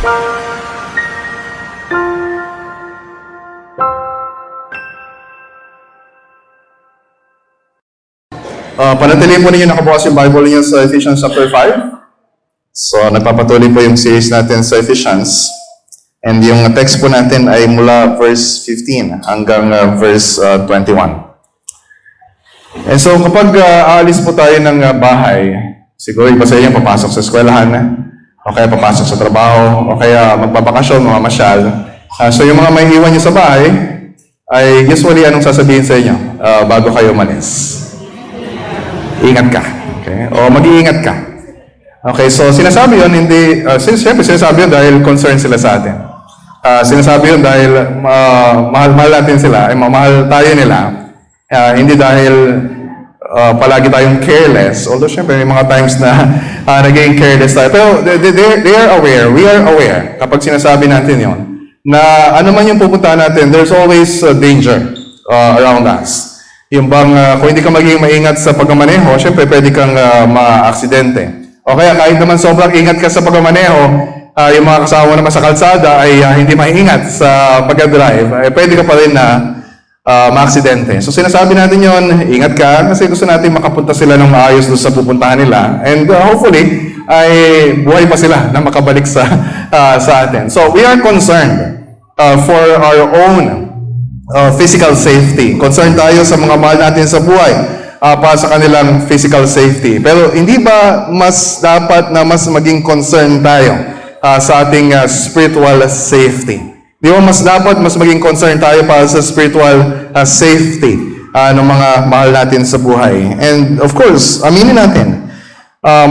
Panatilihin po ninyo nakabukas yung Bible niyo sa Ephesians chapter 5. So, nagpapatuloy po yung series natin sa Ephesians. And yung text po natin ay mula verse 15 hanggang verse 21. And so, kapag aalis po tayo ng bahay, siguro iba sa inyo papasok sa eskwelahan, o kaya papasok sa trabaho, o kaya magbabakasyon, mamamasyal. So, yung mga may iwan nyo sa bahay, ay usually anong sasabihin sa inyo bago kayo umalis? Ingat ka. Okay? O mag-iingat ka. Okay, so sinasabi yun, hindi, siyempre sinasabi yun dahil concerned sila sa atin. Sinasabi yun dahil mahal natin sila, mahal tayo nila. Hindi dahil palagi tayong careless. Although siyempre may mga times na naging careless tayo. Pero they are aware, we are aware kapag sinasabi natin yun, na ano man yung pupuntahan natin, there's always danger around us. Yung bang, kung hindi ka magiging maingat sa pagmamaneho, syempre pwede kang ma-aksidente. O kaya kahit naman sobrang ingat ka sa pagmamaneho, yung mga kasama naman sa kalsada ay hindi maingat sa pag-drive, pwede ka pa rin na ma-aksidente. So sinasabi natin yon, ingat ka kasi gusto natin makapunta sila ng maayos doon sa pupuntahan nila. And hopefully, ay buhay pa sila na makabalik sa atin. So we are concerned for our own physical safety. Concerned tayo sa mga mahal natin sa buhay para sa kanilang physical safety. Pero hindi ba mas dapat na mas maging concerned tayo sa ating spiritual safety? Di ba mas dapat mas maging concerned tayo para sa spiritual safety ng mga mahal natin sa buhay? And of course, aminin natin,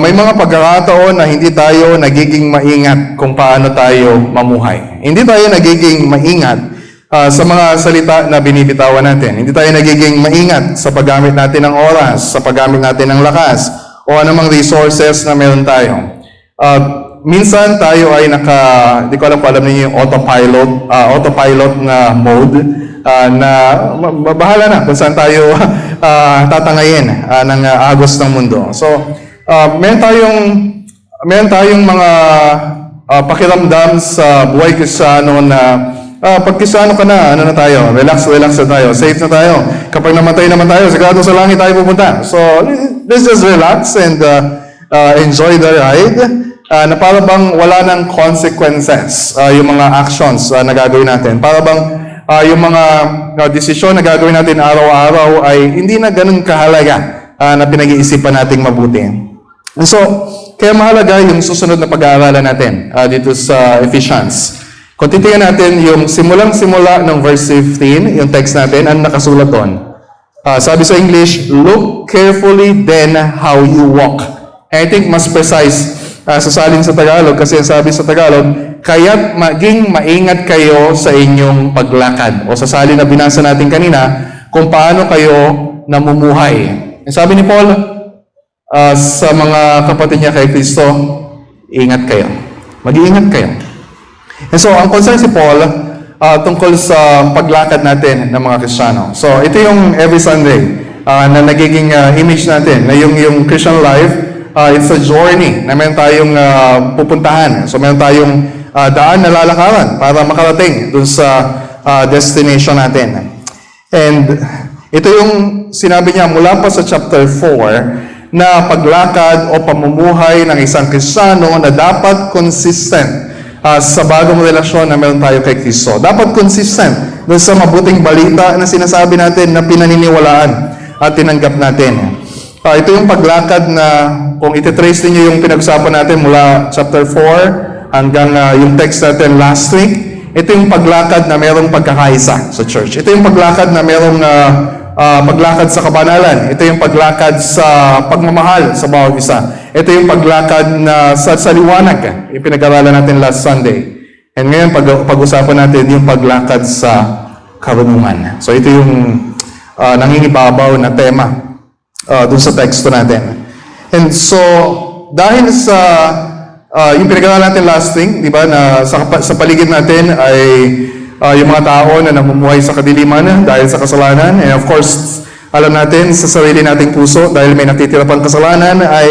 may mga pagkakataon na hindi tayo nagiging maingat kung paano tayo mamuhay. Hindi tayo nagiging maingat sa mga salita na binibitawan natin. Hindi tayo nagiging maingat sa paggamit natin ng oras, sa paggamit natin ng lakas, o anumang resources na meron tayo. Minsan tayo ay hindi ko alam kung alam niyo yung autopilot na mode, na bahala na kung saan tayo tatangayin ng agos ng mundo. So, meron tayong mga pakiramdam sa buhay Kristiyano na pag Kristiyano ka na, ano na tayo? Relax na tayo. Safe na tayo. Kapag namatay naman tayo, sigurado sa langit tayo pupunta. So, let's just relax and enjoy the ride. Na para bang wala ng consequences yung mga actions na gagawin natin. Para bang yung mga desisyon na gagawin natin araw-araw ay hindi na ganun kahalaga na pinag-iisipan nating mabuti. And so, kaya mahalaga yung susunod na pag-aaralan natin dito sa Ephesians. Kung titingnan natin yung simulang-simula ng verse 15, yung text natin, ang nakasulat doon. Sabi sa English, look carefully then how you walk. And I think mas precise sasalin sa Tagalog kasi sabi sa Tagalog, kaya't maging maingat kayo sa inyong paglakad. O sasalin na binasa natin kanina, kung paano kayo namumuhay. And sabi ni Paul, sa mga kapatid niya kay Kristo, ingat kayo. Mag-iingat kayo. And so, ang concern si Paul tungkol sa paglakad natin ng mga Kristiyano. So, ito yung every Sunday na nagiging image natin, na yung Christian life, it's a journey na meron tayong pupuntahan. So, meron tayong daan na lalakaran para makarating dun sa destination natin. And ito yung sinabi niya mula pa sa chapter 4 na paglakad o pamumuhay ng isang Kristiyano na dapat consistent sa bagong relasyon na meron tayo kay Kristo. Dapat consistent doon sa mabuting balita na sinasabi natin na pinaniniwalaan at tinanggap natin. Ito yung paglakad na kung ititrace niyo yung pinag-usapan natin mula chapter 4 hanggang yung text natin last week, ito yung paglakad na merong pagkakaisa sa church. Ito yung paglakad na merong paglakad sa kabanalan. Ito yung paglakad sa pagmamahal sa bawat isa. Ito yung paglakad na sa liwanag. Ipinag-aralan natin last Sunday. And ngayon, pag-usapan natin yung paglakad sa karunungan. So ito yung nangingibabaw na tema dun sa teksto natin. And so, dahil sa yung pinag-aralan natin last week, di ba, na sa paligid natin ay yung mga tao na namumuhay sa kadiliman dahil sa kasalanan. And of course, alam natin sa sarili nating puso, dahil may natitira pang kasalanan, ay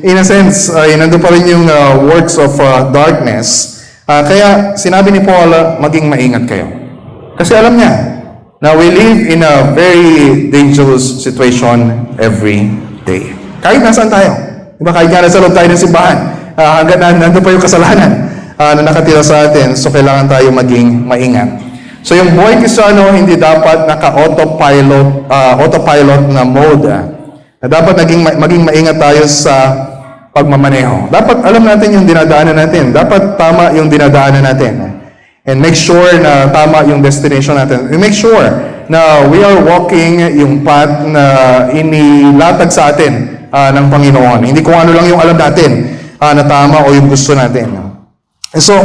in a sense, ay nandun pa rin yung works of darkness Kaya sinabi ni Paul, maging maingat kayo. Kasi alam niya na we live in a very dangerous situation every day. Kahit nasaan tayo. Diba? Kahit nga nasa loob tayo ng simbahan, hanggang nandun pa yung kasalanan na nakatira sa atin, so kailangan tayo maging maingat. So yung buhay Kristiyano, hindi dapat autopilot na mode. Na dapat maging maingat tayo sa pagmamaneho. Dapat alam natin yung dinadaanan natin. Dapat tama yung dinadaanan natin. And make sure na tama yung destination natin. And make sure na we are walking yung path na inilatag sa atin ng Panginoon. Hindi kung ano lang yung alam natin na tama o yung gusto natin. And so,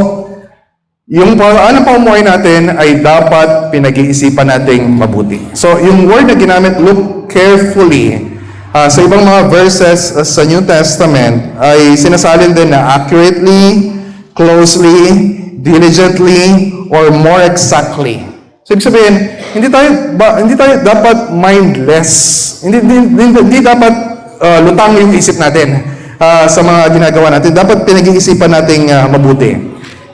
yung paraan ng pamumuhay natin ay dapat pinag-iisipan nating mabuti. So, yung word na ginamit, look carefully, sa ibang mga verses sa New Testament ay sinasalin din na accurately, closely, diligently, or more exactly. So, ibig sabihin, hindi tayo dapat mindless. Hindi dapat lutang yung isip natin sa mga ginagawa natin. Dapat pinag-iisipan nating mabuti.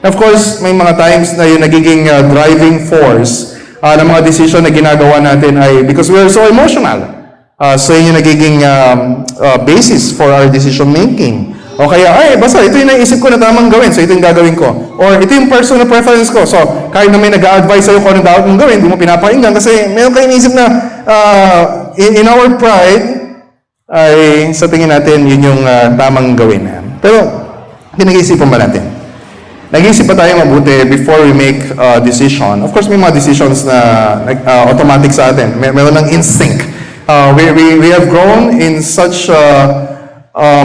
Of course, may mga times na yung nagiging driving force ng mga decision na ginagawa natin ay because we are so emotional. So yun yung nagiging basis for our decision making. O kaya, basta ito yung naisip ko na tamang gawin, so ito yung gagawin ko. Or ito yung personal preference ko. So, kahit na may nag-a-advise sa'yo kung anong dapat mong gawin, hindi mo pinapakinggan kasi meron kayo naisip na in our pride, ay sa tingin natin yun yung tamang gawin. Pero, pinag-iisipan ba natin? Nag-iisip pa tayo mabuti before we make a decision. Of course, may mga decisions na automatic sa atin. Meron ng instinct. We have grown in such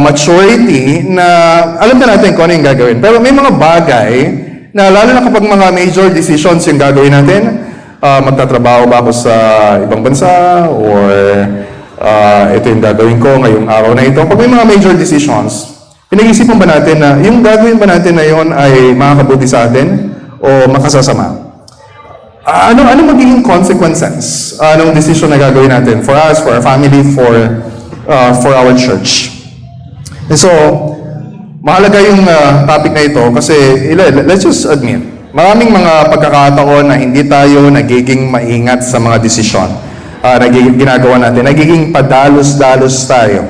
maturity na alam na natin kung ano yung gagawin. Pero may mga bagay na lalo na kapag mga major decisions yung gagawin natin, magtatrabaho ba ako sa ibang bansa or ito yung gagawin ko ngayong araw na ito. Pag may mga major decisions, pinag-isipan ba natin na yung gagawin ba natin na yon ay makakabuti sa atin o makasasama? Ano magiging consequences ng decision na gagawin natin for us, for our family, for our church? And so, mahalaga yung topic na ito kasi let's just admit, maraming mga pagkakataon na hindi tayo nagiging maingat sa mga desisyon na ginagawa natin. Nagiging padalos-dalos tayo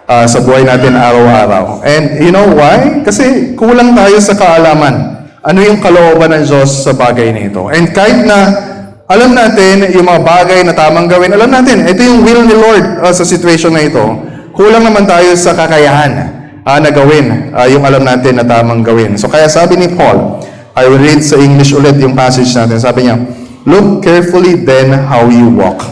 sa buhay natin araw-araw. And you know why? Kasi kulang tayo sa kaalaman. Ano yung kalooban ng Diyos sa bagay na ito. And kahit na alam natin yung mga bagay na tamang gawin, alam natin, ito yung will ni Lord sa situation na ito. Kulang naman tayo sa kakayahan na gawin yung alam natin na tamang gawin. So kaya sabi ni Paul, I will read sa English ulit yung passage natin. Sabi niya, look carefully then how you walk.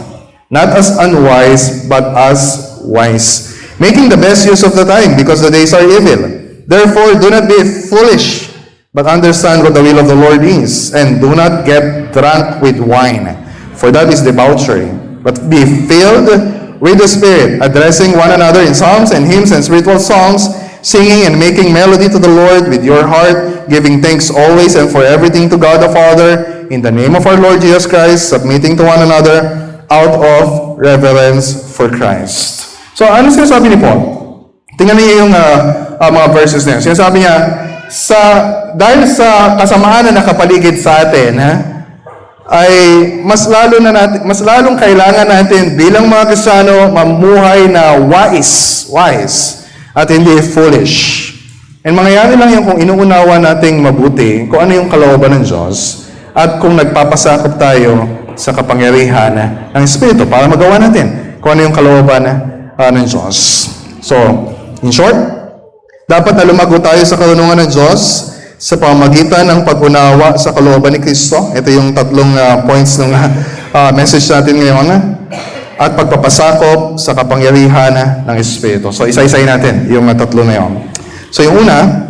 Not as unwise, but as wise. Making the best use of the time because the days are evil. Therefore, do not be foolish, but understand what the will of the Lord is, and do not get drunk with wine, for that is debauchery, but be filled with the Spirit, addressing one another in psalms and hymns and spiritual songs, singing and making melody to the Lord with your heart, giving thanks always and for everything to God the Father, in the name of our Lord Jesus Christ, submitting to one another out of reverence for Christ. So, ano sinasabi ni Paul? Tingnan niyo yung mga verses na yun. Sinasabi niya, dahil sa kasamaan na nakapaligid sa atin, ay mas lalong kailangan natin bilang mga Kristiyano mamuhay na wise at hindi foolish. And mangyayari lang yung kung inuunawa nating mabuti kung ano yung kalooban ng Diyos at kung nagpapasakop tayo sa kapangyarihan ng Espiritu para magawa natin kung ano yung kalooban ng Diyos. So, in short, dapat na lumago tayo sa karunungan ng Diyos sa pamamagitan ng pag-unawa sa kalooban ni Kristo. Ito yung tatlong points ng message natin ngayon. At pagpapasakop sa kapangyarihan ng Espiritu. So, isa-isayin natin yung tatlo na yun. So, yung una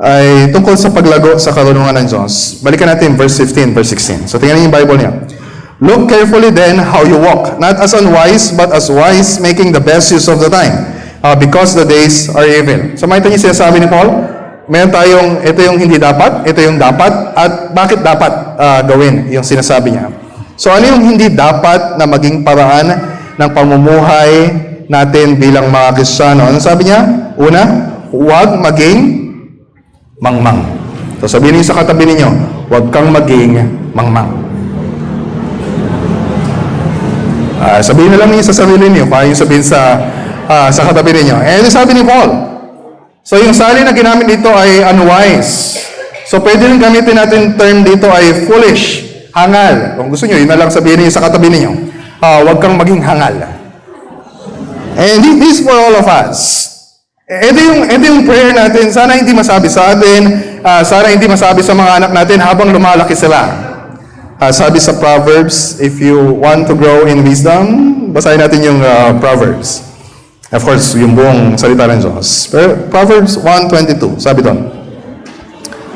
ay tungkol sa paglago sa karunungan ng Diyos. Balikan natin verse 15, verse 16. So, tingnan niyo yung Bible niya. Look carefully then how you walk, not as unwise, but as wise, making the best use of the time. Because the days are evil. So, makita niyo sinasabi ni Paul, meron tayong, ito yung hindi dapat, ito yung dapat, at bakit dapat gawin yung sinasabi niya. So, ano yung hindi dapat na maging paraan ng pamumuhay natin bilang mga Kristiyano? Ano sabi niya? Una, huwag maging mangmang. So sabihin niyo sa katabi ninyo, huwag kang maging mangmang. Sabihin na lang niyo sa sarili niyo, kaya yung sabihin sa katabi ninyo. Eh, sabi ni Paul. So yung salin na ginamit dito ay unwise. So pwede rin gamitin natin term dito ay foolish, hangal. Kung gusto niyo, yun na lang sabihin niyo sa katabi ninyo. Huwag kang maging hangal. And this for all of us. Ito yung prayer natin. Sana hindi masabi sa atin, sana hindi masabi sa mga anak natin habang lumalaki sila. Sabi sa Proverbs, if you want to grow in wisdom, basahin natin yung Proverbs. Of course, yung buong salita ng Diyos. Pero Proverbs 1:22, sabi doon,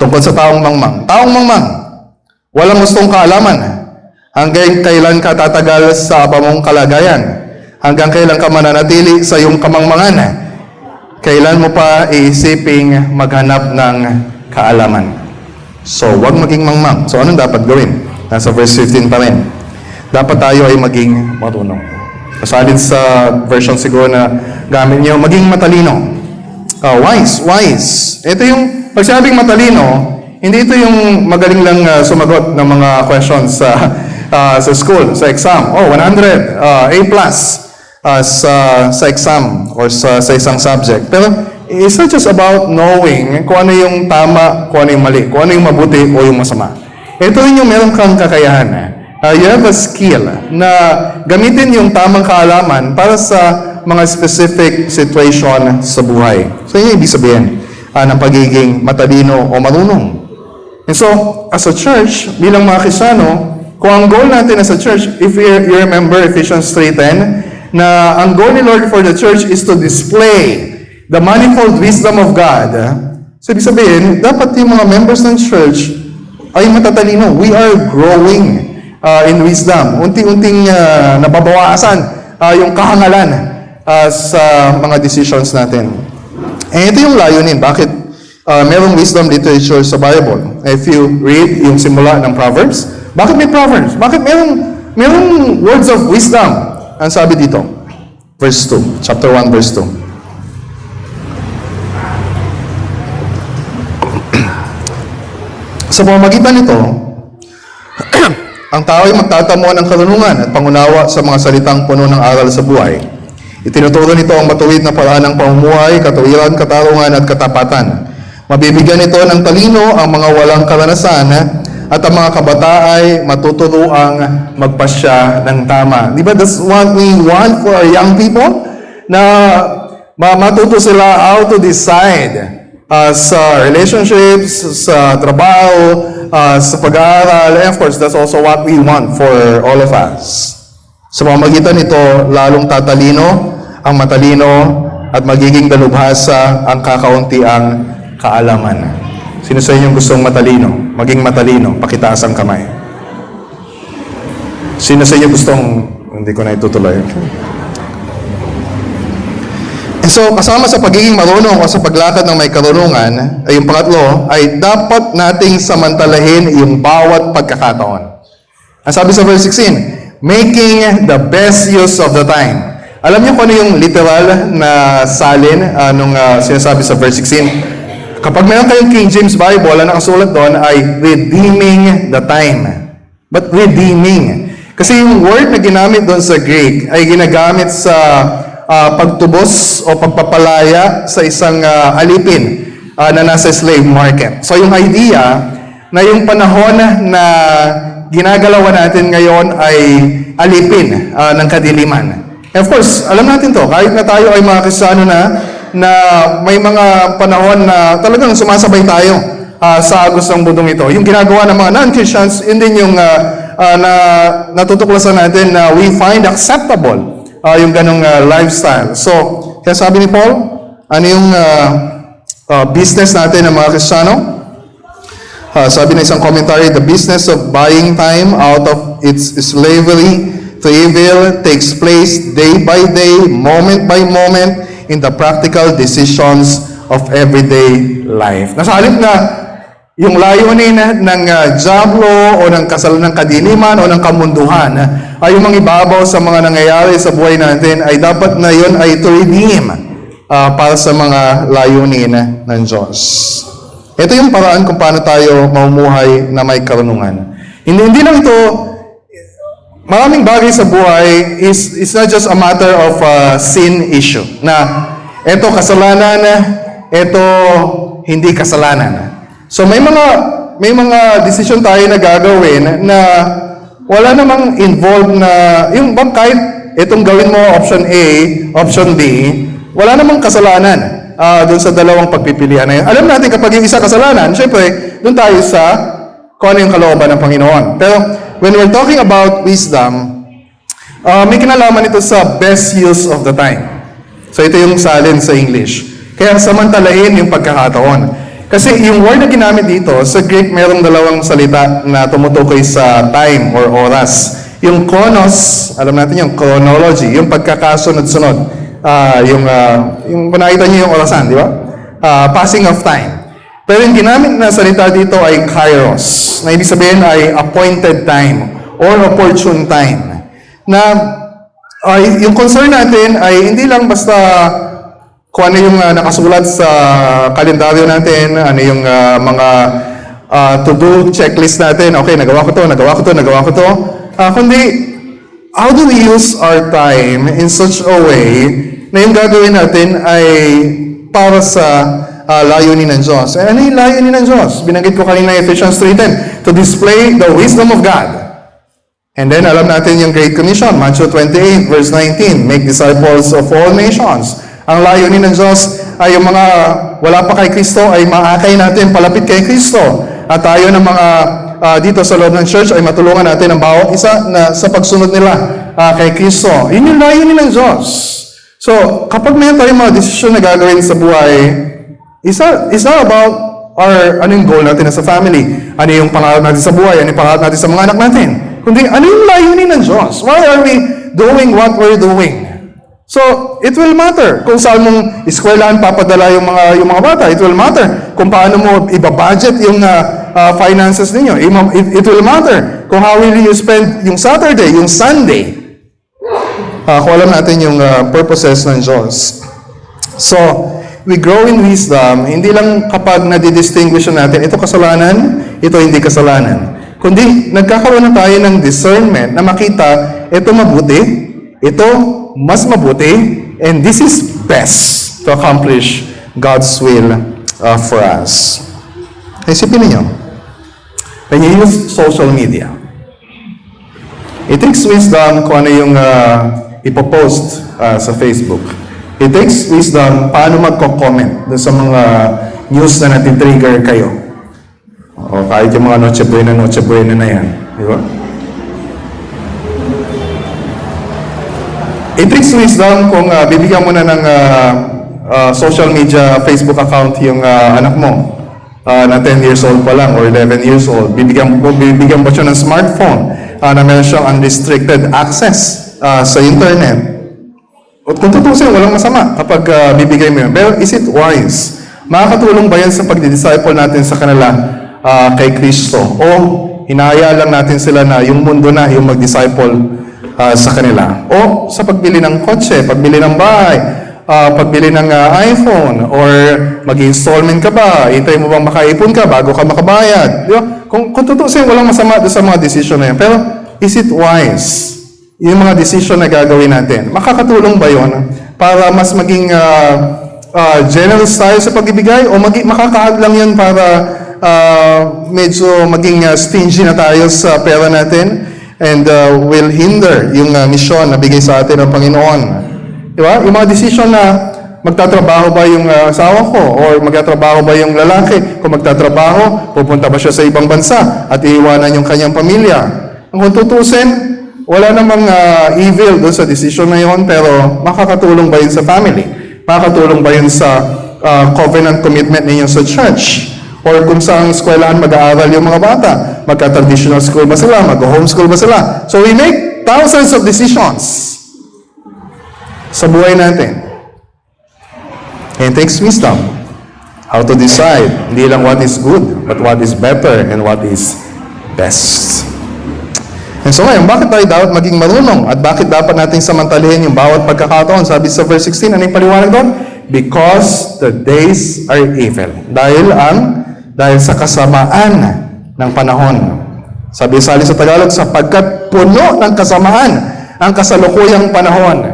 tungkol sa taong mangmang. Taong mangmang, walang gustong kaalaman. Hanggang kailan ka tatagal sa abamong kalagayan? Hanggang kailan ka mananatili sa iyong kamangmangan? Kailan mo pa iisiping maghanap ng kaalaman? So, huwag maging mangmang. So, anong dapat gawin? Nasa verse 15 pa rin. Dapat tayo ay maging marunong. Kasalid sa version siguro na gamit niyo, maging matalino. Wise. Ito yung, pag sinabing matalino, hindi ito yung magaling lang sumagot ng mga questions sa school, sa exam. 100, A+, sa exam or sa isang subject. Pero it's not just about knowing kung ano yung tama, kung ano yung mali, kung ano yung mabuti o yung masama. Ito rin yung meron kang kakayahan. You have a skill na gamitin yung tamang kaalaman para sa mga specific situation sa buhay. So yun yung ibig sabihin ng pagiging matalino o marunong. And so, as a church, bilang mga Kristiyano, kung ang goal natin as a church, if you remember Ephesians 3:10, na ang goal ni Lord for the church is to display the manifold wisdom of God. So, ibig sabihin, dapat yung mga members ng church ay matatalino. We are growing in wisdom. Unti-unting nababawasan yung kahangalan sa mga decisions natin. And ito yung layunin. Bakit merong wisdom literature sa Bible? If you read yung simula ng Proverbs, bakit may Proverbs? Bakit merong words of wisdom? Ang sabi dito, verse 2, chapter 1, verse 2. Sa pamamagitan nito, ang tao ay magtatamuan ng karunungan at pangunawa sa mga salitang puno ng aral sa buhay. Itinuturo nito ang matuwid na paraan ng pamumuhay, katuwiran, katarungan at katapatan. Mabibigyan nito ng talino ang mga walang karanasan at ang mga kabata ay matuturuang magpasya ng tama. Di ba that's what we want for our young people? Na matuto sila how to decide sa relationships, sa trabaho, sa pag-aaral. And of course, that's also what we want for all of us. Sa pamamagitan nito, lalong tatalino ang matalino at magiging dalubhasa ang kakauntiang kaalaman. Sino sa inyong gustong matalino? Maging matalino, pakitaas ang kamay. Sino sa inyo gustong, hindi ko na itutuloy. And so, kasama sa pagiging marunong o sa paglakad ng may karunungan, ay yung pangatlo, ay dapat nating samantalahin yung bawat pagkakataon. Ang sabi sa verse 16, making the best use of the time. Alam niyo kung ano yung literal na salin nung sinasabi sa verse 16? Kapag meron kayong King James Bible, ang nakasulat doon ay redeeming the time. But redeeming. Kasi yung word na ginamit doon sa Greek ay ginagamit sa pagtubos o pagpapalaya sa isang alipin na nasa slave market. So yung idea na yung panahon na ginagalawan natin ngayon ay alipin ng kadiliman. And of course, alam natin to, kahit na tayo ay mga Kristiyano na may mga panahon na talagang sumasabay tayo sa agos ng mundong ito. Yung ginagawa ng mga non-Christians, yun din yung natutuklasan natin na we find acceptable yung ganong lifestyle. So, kaya sabi ni Paul, ano yung business natin ng mga Kristiyano? Sabi na isang commentary, the business of buying time out of its slavery to evil takes place day by day, moment by moment, in the practical decisions of everyday life. Nasa halip na yung layunin ng jablo o ng kasalanan ng kadiliman o ng kamunduhan ay yung mga ibabaw sa mga nangyayari sa buhay natin ay dapat na yun ay to redeem para sa mga layunin ng Diyos. Ito yung paraan kung paano tayo mamumuhay na may karunungan. Hindi lang ito, maraming bagay sa buhay is not just a matter of sin issue. Na ito kasalanan, ito hindi kasalanan. So may mga decision tayo na gagawin na wala namang involved na, yung bang kahit itong gawin mo option A, option B, wala namang kasalanan doon sa dalawang pagpipilian na yun. Alam natin kapag yung isa kasalanan, syempre, doon tayo sa kung ano yung kalooban ng Panginoon. Pero when we're talking about wisdom, may kinalaman ito sa best use of the time. So ito yung salin sa English. Kaya samantalahin yung pagkakataon. Kasi yung word na ginamit dito, sa Greek merong dalawang salita na tumutukoy sa time or oras. Yung chronos, alam natin yung chronology, yung pagkakasunod-sunod. Yung nakita niyo yung orasan, di ba? Passing of time. Pero yung ginamit na salita dito ay kairos, na ibig sabihin ay appointed time or opportune time. Na yung concern natin ay hindi lang basta kung ano yung nakasulat sa kalendaryo natin, ano yung mga to-do checklist natin, okay, nagawa ko to, kundi how do we use our time in such a way na yung gagawin natin ay para sa layunin ng Diyos. Ano yung layunin ng Diyos? Binanggit ko kanina Ephesians 3:10, to display the wisdom of God. And then alam natin yung Great Commission, Matthew 28 verse 19, make disciples of all nations. Ang layunin ng Diyos ay yung mga wala pa kay Kristo ay maakay natin palapit kay Kristo. At tayo ng mga dito sa loob ng church ay matulungan natin ang bawat isa na sa pagsunod nila kay Kristo. Yun yung layunin ng Diyos. So, kapag mayroon tayong mga desisyon na gagawin sa buhay, it's not about ano yung goal natin as a family, ano yung pangarap natin sa buhay, ano yung pangarap natin sa mga anak natin. Kundi, ano yung layunin ng Diyos? Why are we doing what we're doing? So, it will matter kung saan mong eskwelahan papadala yung mga bata. It will matter kung paano mo ibabudget yung finances ninyo. It will matter kung how will you spend yung Saturday, yung Sunday. Kung alam natin yung purposes ng Diyos. So, we grow in wisdom, hindi lang kapag nadidistinguish natin, ito kasalanan, ito hindi kasalanan. Kundi, nagkakaroon na tayo ng discernment na makita, ito mabuti, ito mas mabuti, and this is best to accomplish God's will for us. Isipin niyo, when you use social media, it takes wisdom kung ano yung ipopost sa Facebook. It takes wisdom paano magko-comment sa mga news na natitrigger kayo. O kahit yung mga Noche Buena na yan. Di ba? It takes wisdom kung bibigyan mo na ng social media Facebook account yung anak mo na 10 years old pa lang or 11 years old. Bibigyan mo siya ng smartphone na meron siyang unrestricted access sa internet. At kung tutusin, walang masama kapag bibigay mo yun. Pero is it wise? Makakatulong ba yan sa pagdidisciple natin sa kanila kay Kristo? O hinahaya lang natin sila na yung mundo na yung mag-disciple sa kanila? O sa pagbili ng kotse, pagbili ng bahay, pagbili ng iPhone, or mag-installment ka ba? Hintay mo bang makaipon ka bago ka makabayad? Di ba? Kung tutusin, walang masama sa mga decision na yan. Pero is it wise? Yung mga decision na gagawin natin, makakatulong ba yun para mas maging generous tayo sa pagbibigay o makakaad lang yun para medyo maging stingy na tayo sa pera natin and will hinder yung misyon na bigay sa atin ng Panginoon. Di ba? Yung mga decision na magtatrabaho ba yung asawa ko or magtatrabaho ba yung lalaki? Kung magtatrabaho, pupunta ba siya sa ibang bansa at iiwanan yung kanyang pamilya? Kung tutusin, wala namang evil doon sa decision na yun, pero makakatulong ba yun sa family? Makakatulong ba yun sa covenant commitment ninyo sa church? Or kung saan eskwelahan mag-aaral yung mga bata? Magka-traditional school ba sila? Mag-homeschool ba sila? So we make thousands of decisions sa buhay natin. And it takes wisdom how to decide. Hindi lang what is good, but what is better and what is best. And so ngayon, bakit tayo dapat maging marunong? At bakit dapat nating samantalihin yung bawat pagkakataon? Sabi sa verse 16, ano yung paliwanag doon? Because the days are evil. Dahil ang dahil sa kasamaan ng panahon. Sabi sa Tagalog, sapagkat puno ng kasamaan ang kasalukuyang panahon.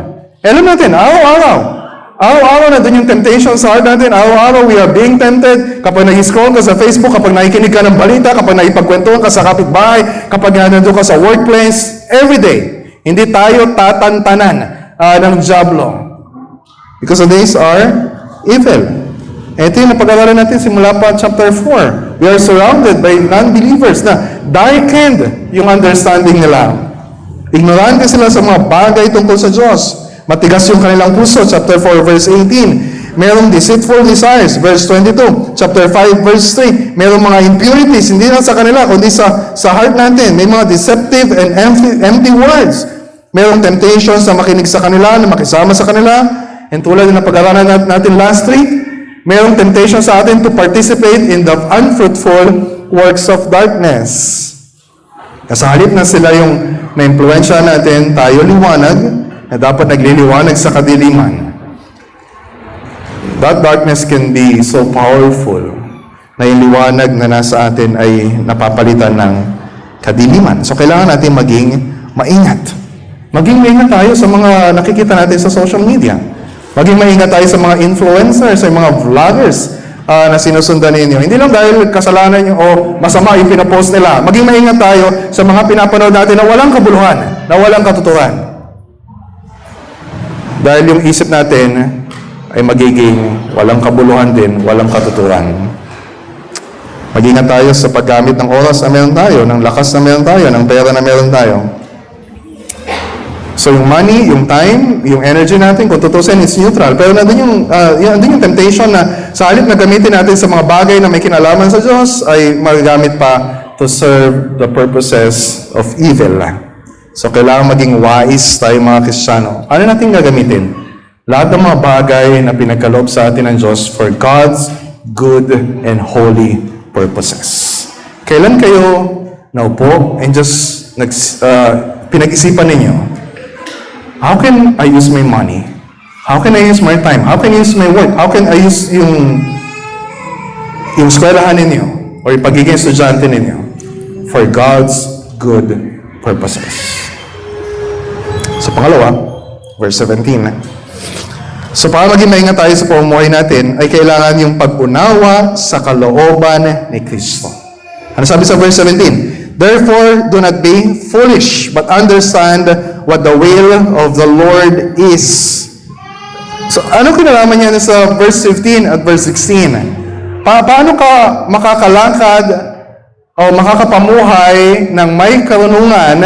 Alam natin, araw-araw na din yung temptation sa heart natin. Araw-araw we are being tempted. Kapag nag-scroll ka sa Facebook, kapag nakikinig ka ng balita, kapag nakipagkwentuhan ka sa kapitbahay, kapag nandun ka sa workplace, everyday, hindi tayo tatantanan ng diablo. Because the days are evil. Ito yung napag-aralan natin simula pa chapter 4. We are surrounded by non-believers na darkened yung understanding nila. Ignorante sila sa mga bagay tungkol sa Diyos. Matigas yung kanilang puso, chapter 4, verse 18. Merong deceitful desires, verse 22. Chapter 5, verse 3. Merong mga impurities, hindi lang sa kanila, kundi sa heart natin. May mga deceptive and empty words. Merong temptations na makinig sa kanila, na makisama sa kanila. And tulad na pag-aralan natin last week, merong temptation sa atin to participate in the unfruitful works of darkness. Kasi halip na sila yung na-impluensya natin, tayo liwanag, na dapat nagliliwanag sa kadiliman. That darkness can be so powerful na yung liwanag na nasa atin ay napapalitan ng kadiliman. So kailangan natin maging maingat. Maging maingat tayo sa mga nakikita natin sa social media. Maging maingat tayo sa mga influencers, sa mga vloggers na sinusundan ninyo. Hindi lang dahil kasalanan nyo o masama yung pinapost nila. Maging maingat tayo sa mga pinapanood natin na walang kabuluhan, na walang katuturan. Dahil yung isip natin ay magiging walang kabuluhan din, walang katuturan. Mag-ingat tayo sa paggamit ng oras na meron tayo, ng lakas na meron tayo, ng pera na meron tayo. So yung money, yung time, yung energy natin, kung tutusin, it's neutral. Pero nandun yung temptation na sa halip na gamitin natin sa mga bagay na may kinalaman sa Diyos, ay magagamit pa to serve the purposes of evil. So kailangan maging wise tayo mga Kristiyano. Ano natin gagamitin? Lahat ng mga bagay na pinagkaloob sa atin ng Diyos for God's good and holy purposes. Kailan kayo naupo and just pinag-isipan ninyo, how can I use my money? How can I use my time? How can I use my work? How can I use yung eskwelahan ninyo o yung pagiging estudyante ninyo for God's good purposes? So pangalawa, verse 17. So para maging maingat tayo sa pamumuhay natin, ay kailangan yung pag-unawa sa kalooban ni Kristo. Ano sabi sa verse 17? Therefore, do not be foolish, but understand what the will of the Lord is. So, ano kinalaman niya sa verse 15 at verse 16? Paano ka makakalakad o makakapamuhay ng may karunungan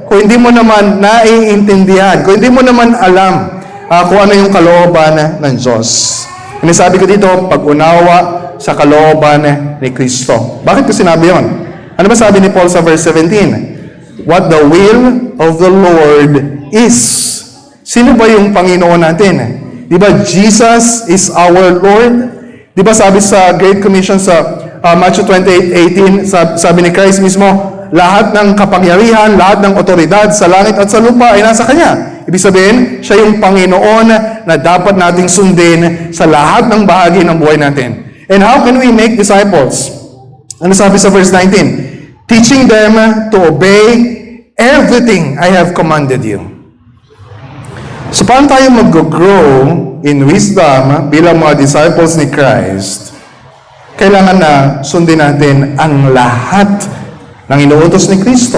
kung hindi mo naman naiintindihan, kung hindi mo naman alam kung ano yung kalooban ng Diyos? Sabi ko dito, pag-unawa sa kalooban ni Kristo. Bakit ko sinabi yun? Ano ba sabi ni Paul sa verse 17? What the will of the Lord is. Sino ba yung Panginoon natin? Di ba Jesus is our Lord? Di ba sabi sa Great Commission sa Matthew 28:18, sabi ni Christ mismo, lahat ng kapangyarihan, lahat ng otoridad sa langit at sa lupa ay nasa Kanya. Ibig sabihin, siya yung Panginoon na dapat nating sundin sa lahat ng bahagi ng buhay natin. And how can we make disciples? Ano sabi sa verse 19? Teaching them to obey everything I have commanded you. So paano tayo mag-grow in wisdom bilang mga disciples ni Christ? Kailangan na sundin natin ang lahat ng inuutos ni Kristo.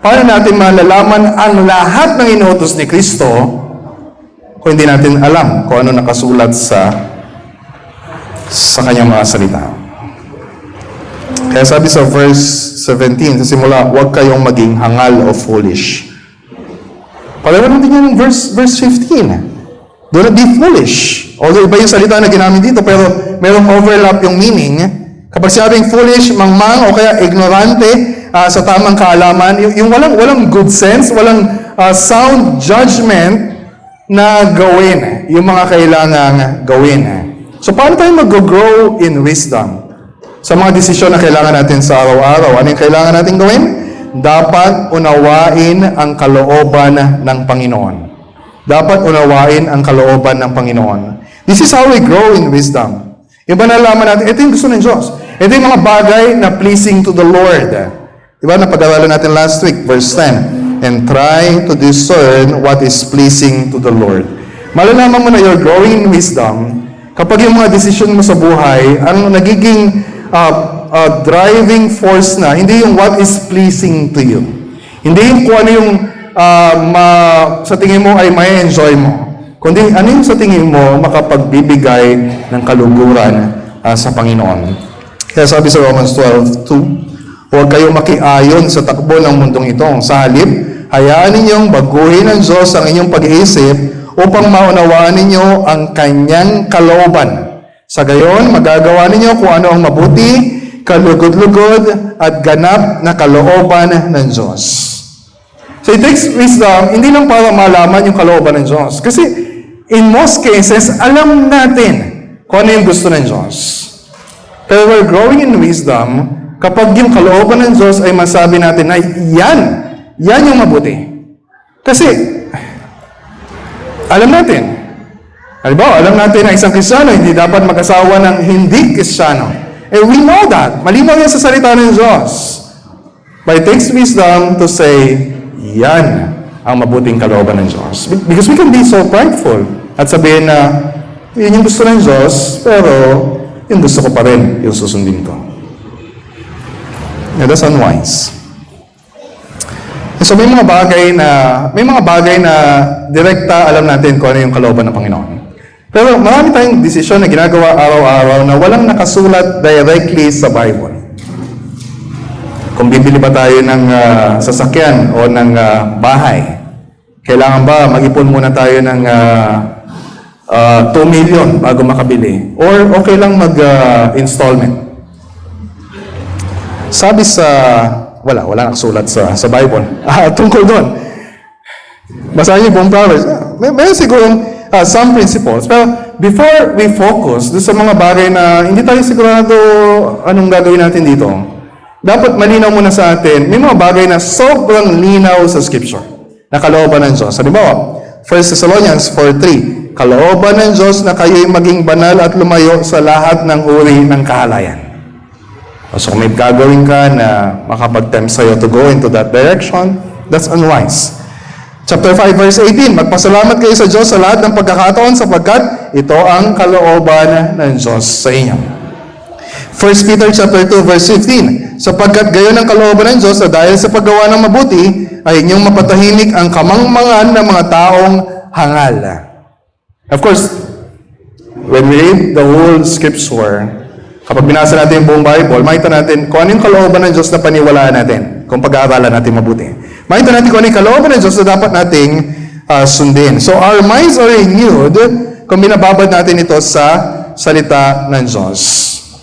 Paano natin malalaman ang lahat ng inuutos ni Kristo kung hindi natin alam kung ano nakasulat sa kanyang mga salita? Kaya sabi sa verse 17, sa simula, huwag kayong maging hangal o foolish. Pareho natin yan yung verse 15. Do not be foolish. Although iba yung salita na ginamit dito, pero merong overlap yung meaning. Kapag sinabing foolish, mangmang o kaya ignorante sa tamang kaalaman, yung walang good sense, walang sound judgment na gawin, yung mga kailangang gawin. So paano tayo mag-grow in wisdom? Sa mga desisyon na kailangan natin sa araw-araw, ano yung kailangan natin gawin? Dapat unawain ang kalooban ng Panginoon. Dapat unawain ang kalooban ng Panginoon. This is how we grow in wisdom. Yung ba nalaman natin, ito yung gusto ng Diyos. Ito yung mga bagay na pleasing to the Lord. Diba, napag-aralan natin last week, verse 10. And try to discern what is pleasing to the Lord. Malalaman mo na you're growing in wisdom kapag yung mga decision mo sa buhay, ang nagiging driving force na, hindi yung what is pleasing to you. Hindi yung kung ano yung sa tingin mo ay may enjoy mo. Kundi ano yung sa tingin mo makapagbibigay ng kaluguran sa Panginoon. Kaya sabi sa Romans 12:2, huwag kayong makiayon sa takbo ng mundong ito. Sa halip, hayaan ninyong baguhin ng Diyos ang inyong pag-iisip upang maunawaan ninyo ang kanyang kalooban. Sa gayon, magagawa ninyo kung ano ang mabuti, kalugod-lugod, at ganap na kalooban ng Diyos. So it takes wisdom, hindi lang para malaman yung kalooban ng Diyos. Kasi in most cases, alam natin kung ano yung gusto ng Diyos. Pero we're growing in wisdom kapag yung kalooban ng Diyos ay masabi natin na yan yung mabuti. Kasi, alam natin. Halimbawa, alam natin na isang Kristiyano hindi dapat mag-asawa ng hindi Kristiyano. We know that. Malinaw yan sa salita ng Diyos. But it takes wisdom to say, yan ang mabuting kalooban ng Diyos. Because we can be so prideful at sabihin na, yun yung gusto ng Diyos, pero yung gusto ko pa rin, yung susundin ko. That's unwise. So may mga bagay na direkta alam natin kung ano yung kalooban ng Panginoon. Pero marami tayong desisyon na ginagawa araw-araw na walang nakasulat directly sa Bible. Kung bibili ba tayo ng sasakyan o ng bahay, kailangan ba mag-ipon muna tayo ng 2 million bago makabili? Or okay lang mag-installment? Sabi sa wala nakasulat sa Bible. Tungkol doon. Basahin niyo buong Proverbs. May sigurong some principles. Pero before we focus doon sa mga bagay na hindi tayo sigurado anong gagawin natin dito, dapat malinaw muna sa atin, may mga bagay na sobrang linaw sa Scripture na kalooban ng Diyos. Halimbawa, 1 Thessalonians 4:3, kalooban ng Diyos na kayo'y maging banal at lumayo sa lahat ng uri ng kahalayan. So kung may gagawin ka na makapag-tempt sa'yo to go into that direction, that's unwise. Chapter 5, verse 18, magpasalamat kayo sa Diyos sa lahat ng pagkakataon sapagkat ito ang kalooban ng Diyos sa inyo. 1 Peter chapter 2, verse 15, sapagkat gayon ang kalooban ng Diyos na dahil sa paggawa ng mabuti, ay inyong mapatahimik ang kamangmangan ng mga taong hangal. Of course, when we read the whole Scripture, kapag binasa natin yung buong Bible, makita natin kung ano yung kalooban ng Diyos na paniwalaan natin, kung pag-aaralan natin mabuti. Makita natin kung ano yung kalooban ng Diyos na dapat nating sundin. So our minds are renewed kung binababad natin ito sa salita ng Diyos.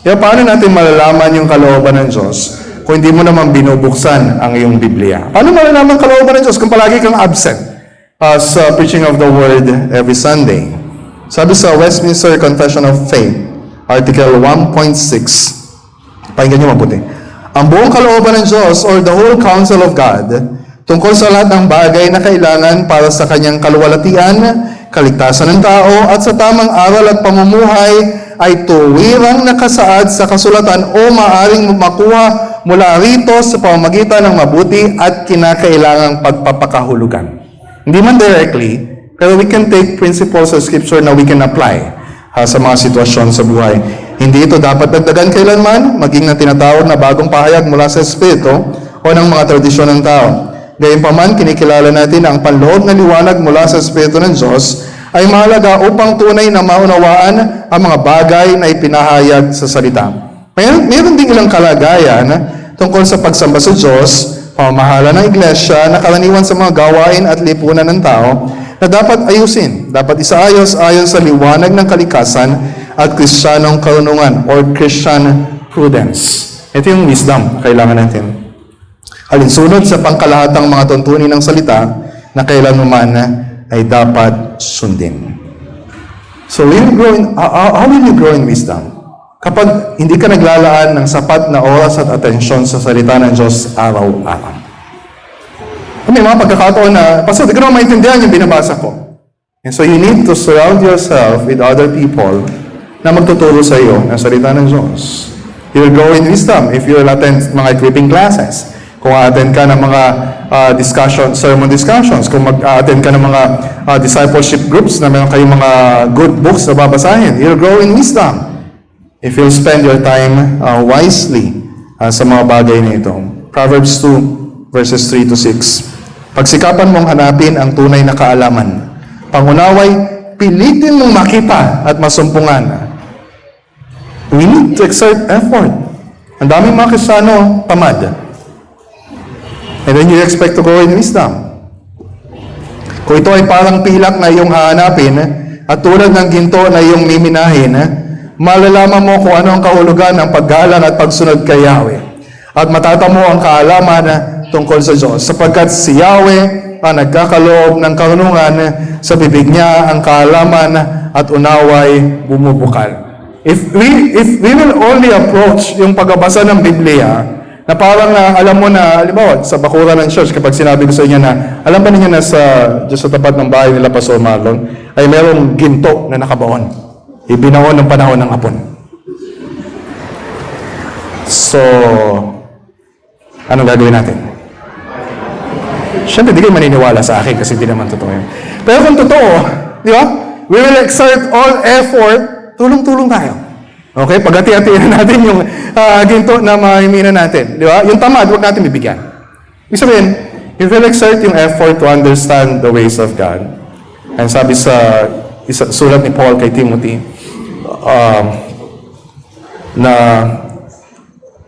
Kaya paano natin malalaman yung kalooban ng Diyos kung hindi mo naman binubuksan ang iyong Biblia? Paano malalaman kalooban ng Diyos kung palagi kang absent sa preaching of the Word every Sunday? Sabi sa Westminster Confession of Faith, Article 1.6, pakinggan niyo mabuti. Ang buong kalooban ng Diyos or the whole counsel of God tungkol sa lahat ng bagay na kailangan para sa kanyang kaluwalhatian, kaligtasan ng tao, at sa tamang aral at pamumuhay ay tuwirang nakasaad sa kasulatan o maaring makuha mula rito sa pamamagitan ng mabuti at kinakailangang pagpapakahulugan. Hindi man directly, pero we can take principles of Scripture na we can apply sa mga sitwasyon sa buhay. Hindi ito dapat dagdagan kailanman, maging na tinatawag na bagong pahayag mula sa Espiritu o ng mga tradisyon ng tao. Gayunpaman, kinikilala natin na ang panloob na liwanag mula sa Espiritu ng Diyos ay mahalaga upang tunay na maunawaan ang mga bagay na ipinahayag sa salita. Mayroon din ilang kalagayan tungkol sa pagsamba sa Diyos, pamamahala ng iglesia na karaniwan sa mga gawain at lipunan ng tao na dapat ayusin, dapat isaayos ayon sa liwanag ng kalikasan at Kristiyanong karunungan or Christian prudence. Ito yung wisdom kailangan natin. Alinsunod sa pangkalahatang mga tuntunin ng salita na kailanman ay dapat sundin. So, how will you grow in wisdom? Kapag hindi ka naglalaan ng sapat na oras at atensyon sa salita ng Diyos araw-araw. May mga pagkakataon na, Pastor, di ko naman maintindihan yung binabasa ko. And so you need to surround yourself with other people na magtuturo sa iyo ng salita ng Diyos. You will grow in wisdom if you will attend mga equipping classes. Kung attend ka ng mga sermon discussions, kung mag-attend ka ng mga discipleship groups na meron kayong mga good books na babasahin, you'll grow in wisdom if you'll spend your time wisely sa mga bagay na ito. Proverbs 2, verses 3 to 6. Pagsikapan mong hanapin ang tunay na kaalaman. Pangunaway, pilitin mong makita at masumpungan. We need to exert effort. Ang daming mga Kristiyano tamad. And then you expect to grow in wisdom. Kung ito ay parang pilak na iyong hahanapin, at tulad ng ginto na iyong miminahin, malalaman mo kung ano ang kahulugan ng paggalang at pagsunod kay Yahweh. At matatamo ang kaalaman tungkol sa Diyos. Sapagkat si Yahweh ang nagkakaloob ng karunungan, sa bibig niya ang kaalaman at unaway bumubukal. If we will only approach yung pagbabasa ng Biblia, na parang alam mo na, halimbawa, sa bakuran ng church, kapag sinabi ko sa inyo na, alam ba ninyo na sa tapat ng bahay nila, Pastor Marlon, ay merong ginto na nakabaon. Ibinaon ng panahon ng Apon. So, anong gagawin natin? Siyempre, di kayo maniniwala sa akin kasi di naman totoo yun. Pero kung totoo, di ba? We will exert all effort, tulong-tulong tayo. Okay? Paghati-hatiin natin yung ginto na mahimina natin. Di ba? Yung tamad, huwag natin bibigyan. Ibig sabihin, if we'll exert yung effort to understand the ways of God, and sabi sa sulat ni Paul kay Timothy, na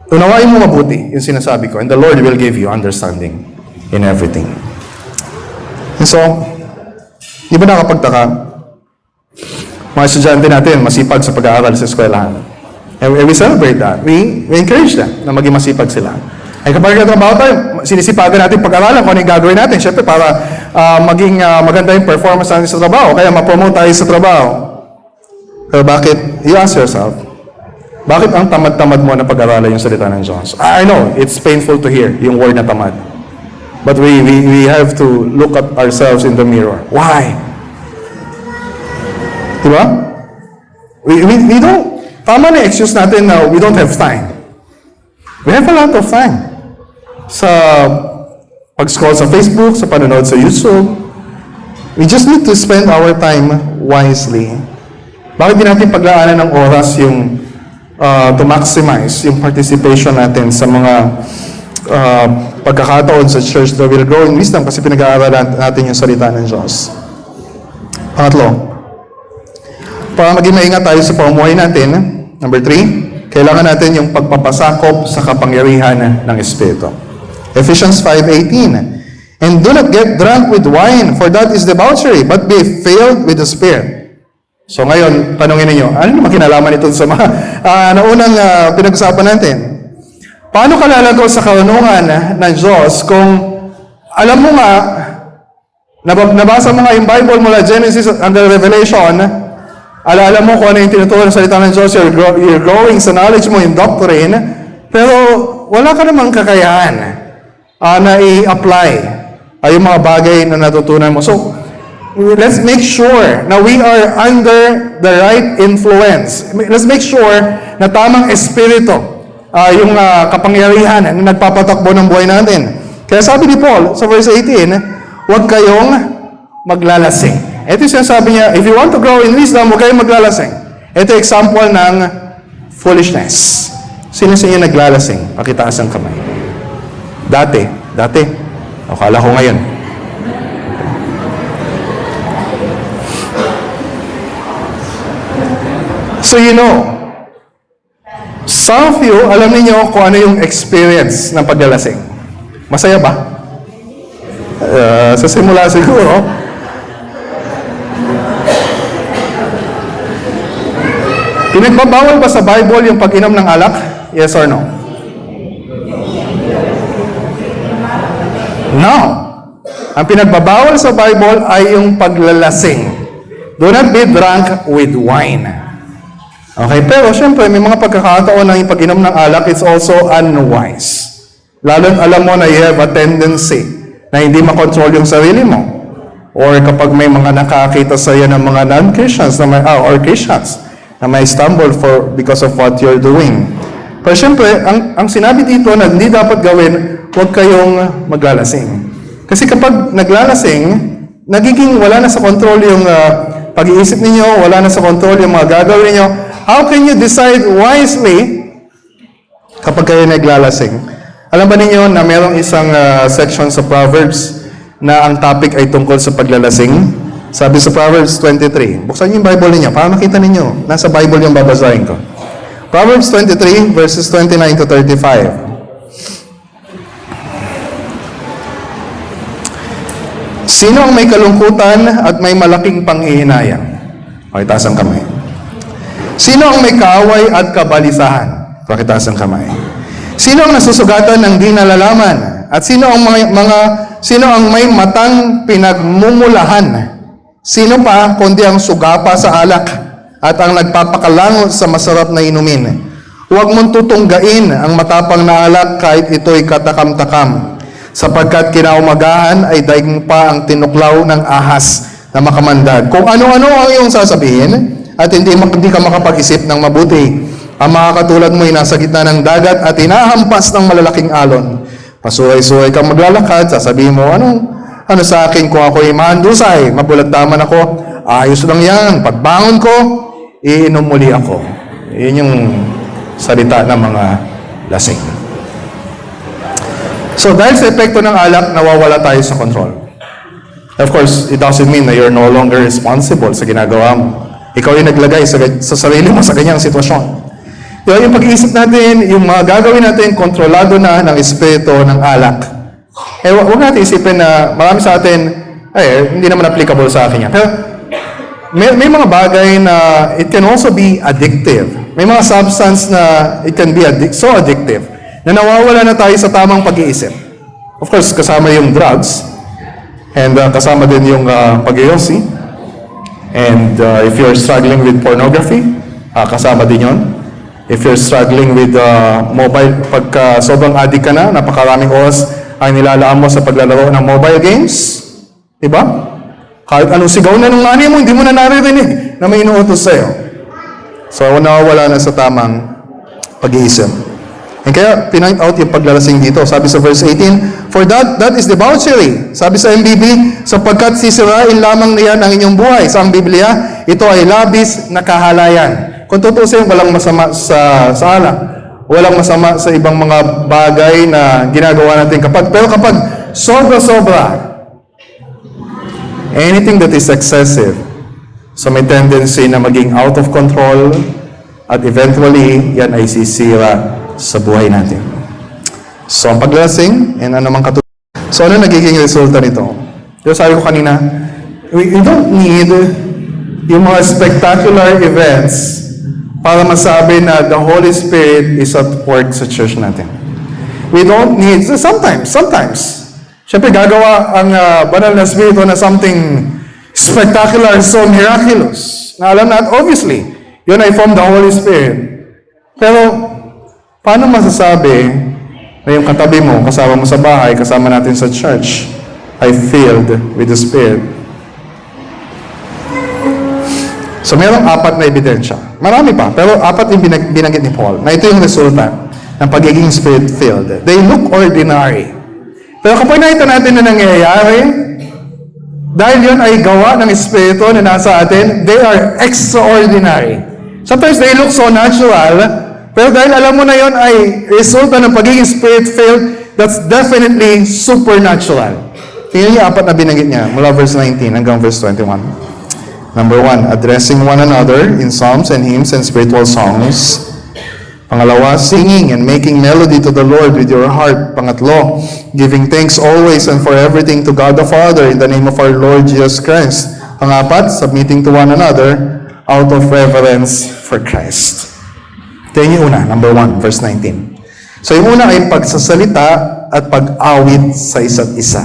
unawain mo mabuti yung sinasabi ko, and the Lord will give you understanding in everything. And so, di ba nakapagtaka? Mga estudyante natin, masipag sa pag-aaral sa eskwelahan. And we celebrate that. We encourage them na maging masipag sila. Ay kapag nagtatrabaho tayo, sinisipagan natin pag-aralan kung ano yung gagawin natin. Siyempre, para maging maganda yung performance natin sa trabaho, kaya ma-promote tayo sa trabaho. Pero bakit? You ask yourself, bakit ang tamad-tamad mo na pag-aralan yung salita ng Diyos? I know, it's painful to hear yung word na tamad. But we have to look at ourselves in the mirror. Why? Diba? We don't, tama na excuse natin na we don't have time. We have a lot of time. Sa pag-scroll sa Facebook, sa panonood sa YouTube, we just need to spend our time wisely. Bakit di natin paglaanan ng oras yung to maximize yung participation natin sa mga pagkakataon sa church that will grow in wisdom kasi pinag-aaralan natin yung salita ng Diyos. Pangatlo, para maging maingat tayo sa pamumuhay natin, number 3, kailangan natin yung pagpapasakop sa kapangyarihan ng Espiritu. Ephesians 5:18, and do not get drunk with wine, for that is debauchery, but be filled with the Spirit. So ngayon, tanongin ninyo, ano naman kinalaman ito sa mga naunang pinag-usapan natin? Paano ka lalago sa karunungan ng Diyos kung alam mo nga, nabasa mo nga yung Bible mula Genesis hanggang Revelation, alam mo kung ano yung tinuturo ng salita ng Diyos, you're growing sa knowledge mo, yung doctrine, pero wala ka namang kakayahan na i-apply yung mga bagay na natutunan mo. So, let's make sure na we are under the right influence. Let's make sure na tamang espiritu, yung kapangyarihan na nagpapatakbo ng buhay natin. Kaya sabi ni Paul sa verse 18, huwag kayong maglalasing. Ito yung sinasabi niya, if you want to grow in wisdom, huwag kayong maglalasing. Ito yung example ng foolishness. Sino sa inyo naglalasing? Pakitaas ang kamay. Dati. Akala ko ngayon. So you know, some of you, alam niyo kung ano yung experience ng paglalasing. Masaya ba? Sa simula siguro. Pinagbabawal ba sa Bible yung pag-inom ng alak? Yes or no? No. Ang pinagbabawal sa Bible ay yung paglalasing. Do not be drunk with wine. Okay, pero syempre may mga pagkakataon na yung pag-inom ng alak is also unwise. Lalo alam mo na you have a tendency na hindi makontrol yung sarili mo. Or kapag may mga nakakita sa iyo ng mga non-Christians or Christians na may stumble because of what you're doing. Pero syempre, ang sinabi dito na hindi dapat gawin, huwag kayong maglalasing. Kasi kapag naglalasing, nagiging wala na sa control yung pag-iisip ninyo, wala na sa control yung mga gagawin ninyo. How can you decide wisely kapag kayo naglalasing? Alam ba ninyo na mayroong isang section sa Proverbs na ang topic ay tungkol sa paglalasing? Sabi sa Proverbs 23. Buksan niyo yung Bible ninyo para makita ninyo. Nasa Bible yung babasahin ko. Proverbs 23 verses 29 to 35. Sino ang may kalungkutan at may malaking panghihinayang? Okay, taas ang kamay. Sino ang may kaaway at kabalisahan? Okay, taas ang kamay. Sino ang nasusugatan ng di nalalaman? At sino ang sino ang may matang pinagmumulahan? Sino pa kundi ang sugapa sa alak at ang nagpapakalango sa masarap na inumin? Huwag mong tutunggain ang matapang na alak kahit ito'y katakam-takam, sapagkat kinaumagahan ay daiging pa ang tinuklaw ng ahas na makamandag. Kung ano-ano ang iyong sasabihin at hindi ka makapag-isip ng mabuti, ang mga katulad mo ay nasa gitna ng dagat at hinahampas ng malalaking alon. Pasuhay-suhay kang maglalakad, sasabihin mo, ano sa akin kung ako'y mahandusay, mabulagtaman ako, ayos lang yan. Pagbangon ko, iinom muli ako. Yun yung salita ng mga lasing. So dahil sa epekto ng alak, nawawala tayo sa control. Of course, it doesn't mean na you're no longer responsible sa ginagawa mo. Ikaw yung naglagay sa sarili mo sa ganyang sitwasyon. Diba, yung pag-iisip natin, yung mga gagawin natin, kontrolado na ng espiritu ng alak. Huwag natin isipin na marami sa atin, hindi naman applicable sa akin yan. Pero may mga bagay na it can also be addictive. May mga substance na it can be so addictive na nawawala na tayo sa tamang pag-iisip. Of course, kasama yung drugs, and kasama din yung pag-iossi. And if you're struggling with pornography, kasama din yun. If you're struggling with mobile, pagka sobrang addict ka na, napakaraming oras ay nilalaan mo sa paglalaro ng mobile games, diba? Kahit anong sigaw na ng nanay mo, hindi mo na naririnig na may inuutos sa'yo. So, nawawala na sa tamang pag-iisip. And kaya, pinoint out yung paglalasing dito. Sabi sa verse 18, for that is debauchery. Sabi sa MBB, sapagkat sisirain lamang niyan ang inyong buhay. Sa ang Biblia, ito ay labis na kahalayan. Kung tutusin, walang masama sa alak. Walang masama sa ibang mga bagay na ginagawa natin. Pero kapag sobra-sobra, anything that is excessive, so may tendency na maging out of control at eventually, yan ay sisira sa buhay natin. So, ang paglasing, and anumang katulad. So, ano nagiging resulta nito? Yung sabi ko kanina, we don't need yung mga spectacular events para masabi na the Holy Spirit is at work sa church natin. We don't need, sometimes, syempre gagawa ang banal na Espiritu na something spectacular, so miraculous. Na alam natin, obviously, yun ay from the Holy Spirit. Pero, paano masasabi na yung katabi mo, kasama mo sa bahay, kasama natin sa church, ay filled with the Spirit? So, mayroong 4 na ebidensya. Marami pa, pero 4 yung binanggit ni Paul, na ito yung resulta ng pagiging Spirit-filled. They look ordinary. Pero kapag nakita natin na nangyayari, dahil yun ay gawa ng Espiritu na nasa atin, they are extraordinary. Sometimes they look so natural, pero dahil alam mo na yun ay resulta ng pagiging Spirit-filled, that's definitely supernatural. Tingnan niyo 4 na binanggit niya, mula verse 19 hanggang verse 21. Number 1, addressing one another in psalms and hymns and spiritual songs. Pangalawa, singing and making melody to the Lord with your heart. Pangatlo, giving thanks always and for everything to God the Father in the name of our Lord Jesus Christ. Pangapat, submitting to one another out of reverence for Christ. Ito yung una, number 1, verse 19. So yung una ay pagsasalita at pag-awit sa isa't isa.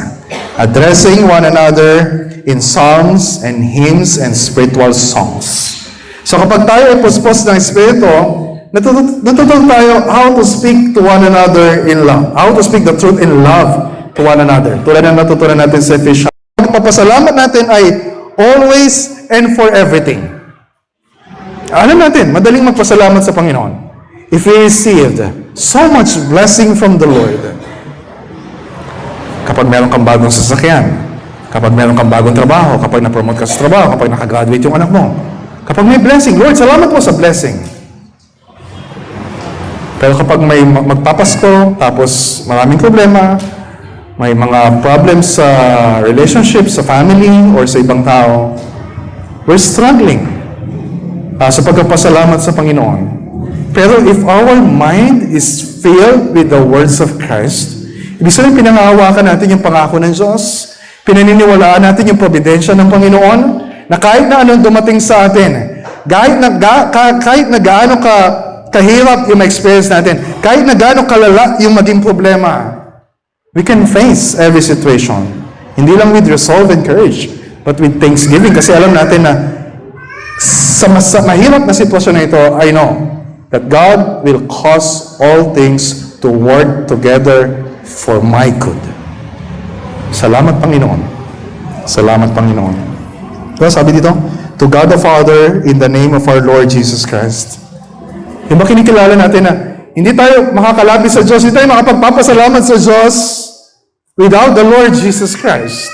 Addressing one another in psalms and hymns and spiritual songs. So kapag tayo ay puspos ng Espiritu, natutunan tayo how to speak to one another in love. How to speak the truth in love to one another. Tulad ng natutunan natin sa Ephesians. Ang papasalamat natin ay always and for everything. Alam natin, madaling magpasalamat sa Panginoon. If we received so much blessing from the Lord, kapag meron kang bagong sasakyan, kapag meron kang bagong trabaho, kapag na-promote ka sa trabaho, kapag nakagraduate yung anak mo, kapag may blessing, Lord, salamat po sa blessing. Pero kapag may magpapasko, tapos maraming problema, may mga problems sa relationships, sa family, or sa ibang tao, we're struggling sa pagpapasalamat sa Panginoon. Pero if our mind is filled with the words of Christ, ibig sabihin pinangahawakan natin yung pangako ng Diyos, pinaniniwalaan natin yung providensya ng Panginoon, na kahit na anong dumating sa atin, kahit na gaano kahirap yung experience natin, kahit na gaano kalala yung maging problema, we can face every situation. Hindi lang with resolve and courage, but with thanksgiving. Kasi alam natin na sa mahirap na sitwasyon na ito, I know that God will cause all things to work together for my good. Salamat, Panginoon. Salamat, Panginoon. Diba sabi dito? To God the Father, in the name of our Lord Jesus Christ. Yung ba kinikilala natin na hindi tayo makakalapit sa Diyos, hindi tayo makapagpapasalamat sa Diyos without the Lord Jesus Christ.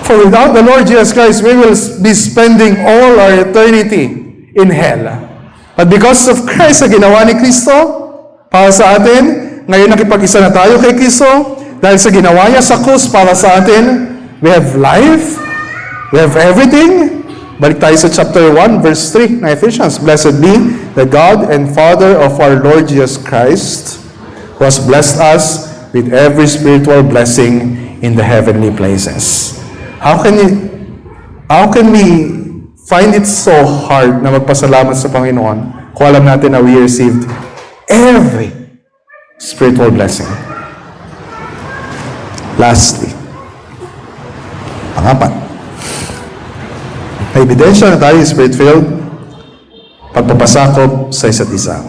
For without the Lord Jesus Christ, we will be spending all our eternity in hell. But because of Christ, sa ginawa ni Kristo, para sa atin, ngayon nakipag-isa na tayo kay Kristo, dahil sa ginawa niya sa krus para sa atin, we have life, we have everything. Balik tayo sa chapter 1, verse 3 na Ephesians. Blessed be the God and Father of our Lord Jesus Christ, who has blessed us with every spiritual blessing in the heavenly places. How can we find it so hard na magpasalamat sa Panginoon kung alam natin na we received every spiritual blessing? Lastly, pangapat, may ebidensya na tayo spirit-filled, pagpapasakop sa isa't isa.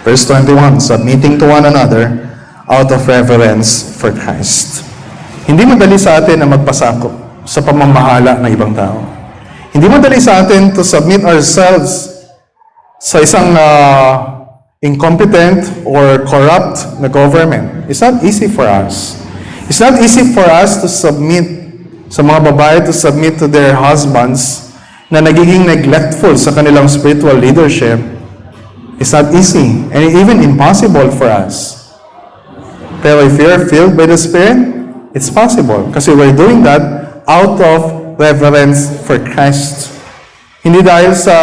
Verse 21, submitting to one another out of reverence for Christ. Hindi madali sa atin na magpasakop sa pamamahala ng ibang tao. Hindi madali sa atin to submit ourselves sa isang incompetent or corrupt na government. It's not easy for us. It's not easy for us to submit sa mga babae, to submit to their husbands na nagiging neglectful sa kanilang spiritual leadership. It's not easy and even impossible for us. Pero if you're filled by the Spirit, it's possible kasi we're doing that out of reverence for Christ. Hindi dahil sa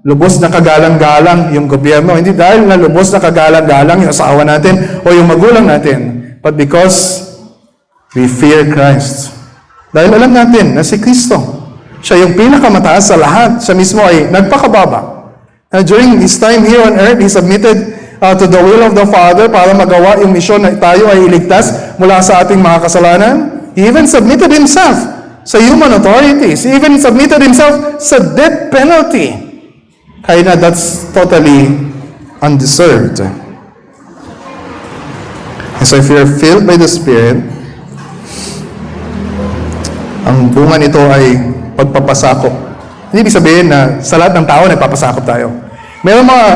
lubos na kagalang-galang yung gobyerno, hindi dahil na lubos na kagalang-galang yung asawa natin o yung magulang natin, but because we fear Christ. Dahil alam natin na si Kristo, siya yung pinakamataas sa lahat. Siya mismo ay nagpakababa. During his time here on earth, he submitted to the will of the Father para magawa yung misyon na tayo ay iligtas mula sa ating mga kasalanan. He even submitted himself sa human authorities. He even submitted himself sa death penalty. Kaya na that's totally undeserved. And so if you're filled by the Spirit, ang bunga nito ay pagpapasakop. Hindi ibig sabihin na sa lahat ng tao nagpapasakop tayo. Mayroong mga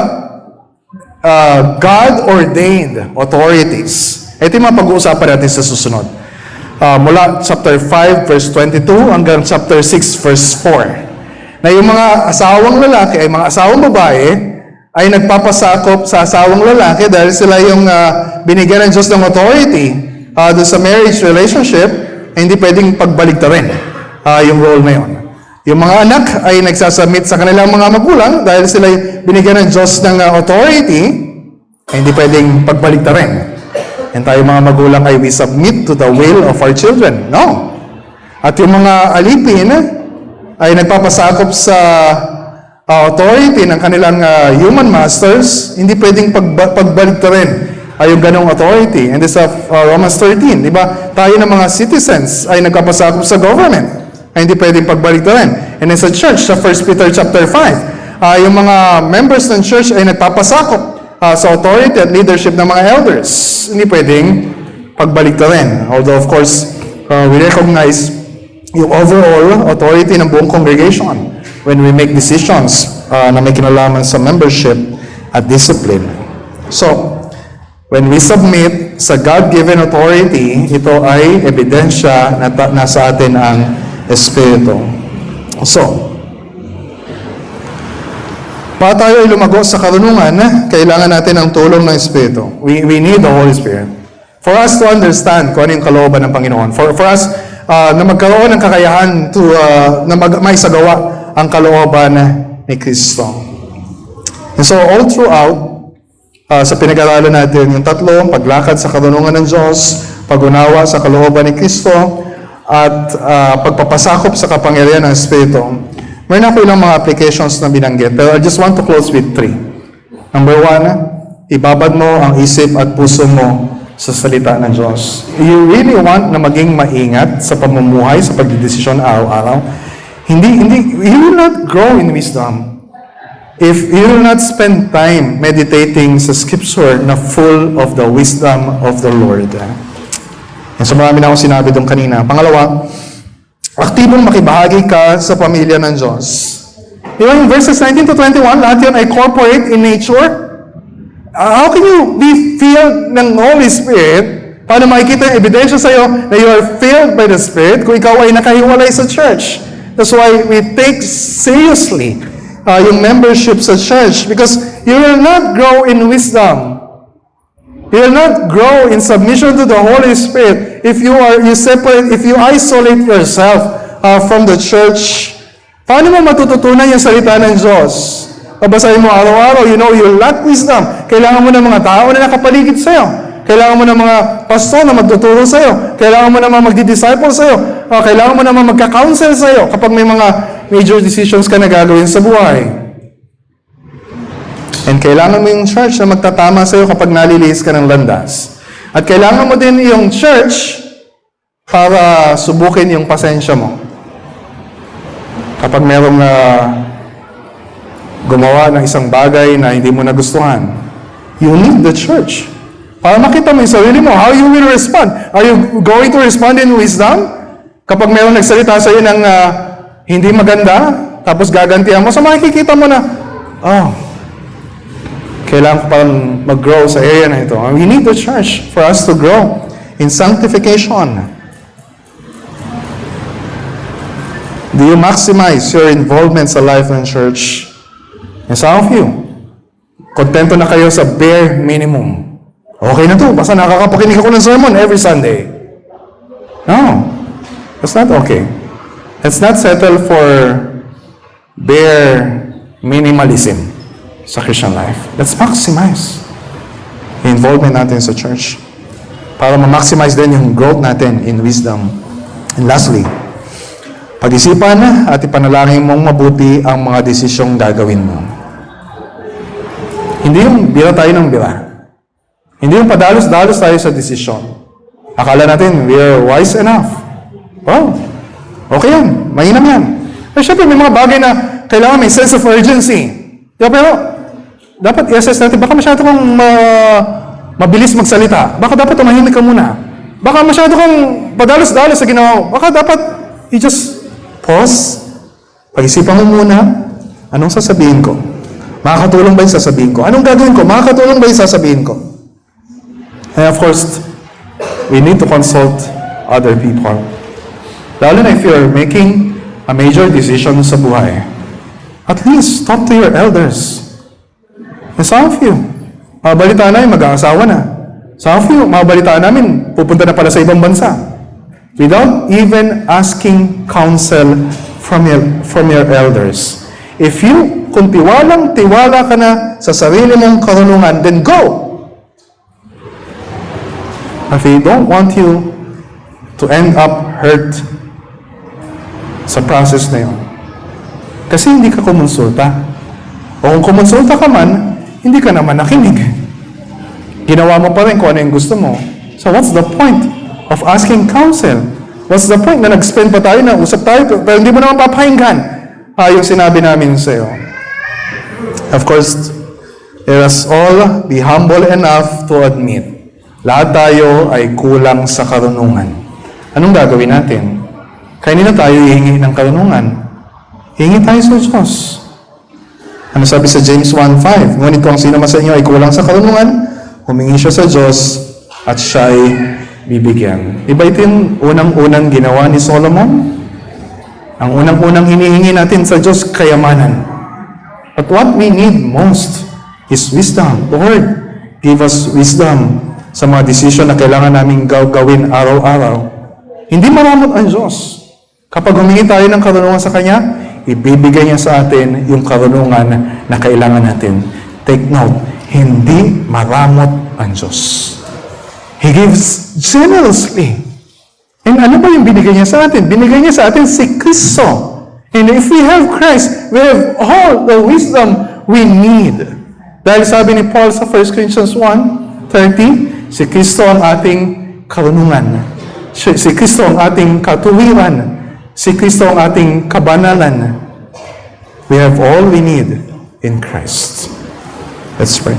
God-ordained authorities. Ito yung mga pag-uusapan natin sa susunod. Mula chapter 5 verse 22 hanggang chapter 6 verse 4. Na yung mga asawang lalaki ay mga asawang babae ay nagpapasakop sa asawang lalaki dahil sila yung binigyan ng Diyos ng authority doon sa marriage relationship, ay hindi pwedeng pagbaligtarin yung role na yun. Yung mga anak ay nagsasubmit sa kanilang mga magulang dahil sila binigyan ng Diyos ng authority, ay hindi pwedeng pagbaligtarin. And tayo mga magulang ay we submit to the will of our children. No. At yung mga alipin ay nagpapasakop sa authority ng kanilang human masters, hindi pwedeng pagbaligtarin ay yung ganong authority. And this of Romans 13, di ba? Tayo ng mga citizens ay nagpapasakop sa government, ay hindi pwedeng pagbaligtarin. And then sa church, sa 1 Peter chapter 5, yung mga members ng church ay nagpapasakop sa authority at leadership ng mga elders. Hindi pwedeng pagbaligtarin. Although of course, we recognize yung overall authority ng buong congregation. when we make decisions na may kinalaman sa membership at discipline. So, when we submit sa God-given authority, ito ay ebidensya na nasa atin ang Espiritu. So, para tayo ay lumago sa karunungan, kailangan natin ang tulong ng Espiritu. We need the Holy Spirit. For us to understand kung ano yung kalooban ng Panginoon. For us na magkaroon ng kakayahan na maisagawa ang kalooban ni Kristo. And so all throughout, sa pinag-aralan natin, yung tatlong paglakad sa karunungan ng Diyos, pag-unawa sa kalooban ni Kristo, at pagpapasakop sa kapangyarihan ng Espiritu. Mayroon ako ilang mga applications na binanggit, pero I just want to close with 3. Number 1, ibabad mo ang isip at puso mo sa salita ng Diyos. You really want na maging maingat sa pamumuhay, sa pagdidesisyon araw-araw. You will not grow in wisdom if you will not spend time meditating sa Scripture na full of the wisdom of the Lord. And so marami na akong sinabi doon kanina. Pangalawa, aktibong makibahagi ka sa pamilya ng Diyos. Di ba yung verses 19 to 21, lahat yun ay corporate in nature? How can you be filled ng Holy Spirit? Paano makikita yung ebidensya sa'yo na you are filled by the Spirit kung ikaw ay nakahiwalay sa church? That's why we take seriously yung membership sa church because you will not grow in wisdom. You will not grow in submission to the Holy Spirit if you isolate yourself from the church. Paano mo matututunan yung salita ng Diyos? Babasahin mo araw-araw, you lack wisdom. Kailangan mo ng mga tao na nakapaligid sa'yo. Kailangan mo ng mga pastor na magtuturo sa'yo. Kailangan mo naman magdi-disciple sa'yo. Kailangan mo naman magka-counsel sa'yo kapag may mga major decisions ka na gagawin sa buhay. And kailangan mo yung church na magtatama sa'yo kapag nalilihis ka ng landas. At kailangan mo din yung church para subukin yung pasensya mo. Kapag merong gumawa ng isang bagay na hindi mo nagustuhan, you need the church. Para makita mo yung sarili mo, how you will respond. Are you going to respond in wisdom? Kapag merong nagsalita sa iyo ng hindi maganda, tapos gagantihan mo, so makikita mo na, kailangan ko parang mag-grow sa area na ito. We need the church for us to grow in sanctification. Do you maximize your involvement sa life ng church? And some of you, kontento na kayo sa bare minimum. Okay na to, basta nakakapakinig ako ng sermon every Sunday. No, that's not okay. Let's not settle for bare minimalism sa Christian life. Let's maximize yung involvement natin sa church para ma-maximize din yung growth natin in wisdom. And lastly, pag-isipan at ipanalangin mong mabuti ang mga desisyong gagawin mo. Hindi yung bira tayo ng bira. Hindi yung padalos-dalos tayo sa desisyon. Akala natin, we are wise enough. Oh, okay yan. Mainam yan. Pero syempre, may mga bagay na kailangan may sense of urgency. Pero, dapat i-assess natin, baka masyado kang mabilis magsalita. Baka dapat tumahimik ka muna. Baka masyado kang padalos-dalos sa ginawa mo. Baka dapat you just pause. Pag-isipan mo muna, anong sasabihin ko? Makakatulong ba yung sasabihin ko? Anong gagawin ko? Makakatulong ba yung sasabihin ko? And of course, we need to consult other people. Lalo na if you're making a major decision sa buhay. At least, talk to your elders. And some of you, mabalitaan namin, mag-aasawa na. Some of you, mabalitaan namin, pupunta na pala sa ibang bansa. Without even asking counsel from your elders. Kung tiwalang-tiwala ka na sa sarili mong karunungan, then go! If they don't want you to end up hurt sa process na yun. Kasi hindi ka kumonsulta. O kung kumonsulta ka man, hindi ka naman nakinig. Ginawa mo pa rin kung ano yung gusto mo. So what's the point of asking counsel? What's the point na nag-spend pa tayo na usap tayo pero hindi mo naman papahinggan yung sinabi namin sa iyo. Of course, let us all be humble enough to admit lahat tayo ay kulang sa karunungan. Anong gagawin natin? Kanina tayo hihingi ng karunungan. Hingi tayo sa Diyos. Ano sabi sa James 1:5? Ngunit kung sino man sa inyo ay kulang sa karunungan, humingi siya sa Diyos at siya ay bibigyan. Iba ito yung unang-unang ginawa ni Solomon. Ang unang-unang hinihingi natin sa Diyos, kayamanan. But what we need most is wisdom. Lord, give us wisdom sa mga desisyon na kailangan namin gawin araw-araw. Hindi maramot ang Diyos. Kapag humingi tayo ng karunungan sa Kanya, ibibigay niya sa atin yung karunungan na kailangan natin. Take note, hindi maramot ang Diyos. He gives generously. And ano ba yung binigay niya sa atin? Binigay niya sa atin si Kristo. And if we have Christ, we have all the wisdom we need. Dahil sabi ni Paul sa 1 Corinthians 1:30, si Kristo ang ating karunungan. Si Kristo ang ating katuwiran. Si Kristo ang ating kabanalan. We have all we need in Christ. Let's pray.